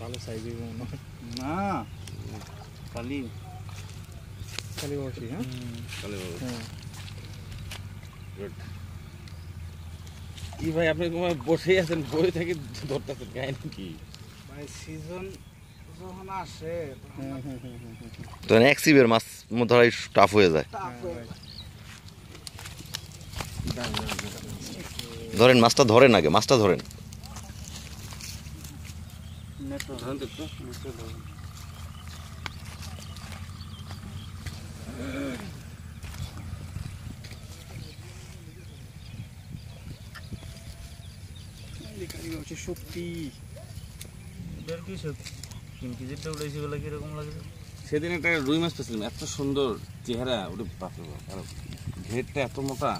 ভালো সাইজ না কালি কালি বসি হ্যাঁ কি ভাই আপনি বসেই আছেন বই থেকে ধরতেছেন কাহিনী কি ভাই সিজন যখন আসে তো এক সিবের মাছ ধরাই টাফ হয়ে যায়। ধরেন মাছটা ধরেন, আগে মাছটা ধরেন। শক্তি কি 3 কেজিটা উঠেছে বলে কিরকম লাগে? সেদিন একটা রুই মাছ পেয়েছিলাম, এত সুন্দর চেহারা, ওটা বাপরে বাপ, আর ঘেরটা এত মোটা।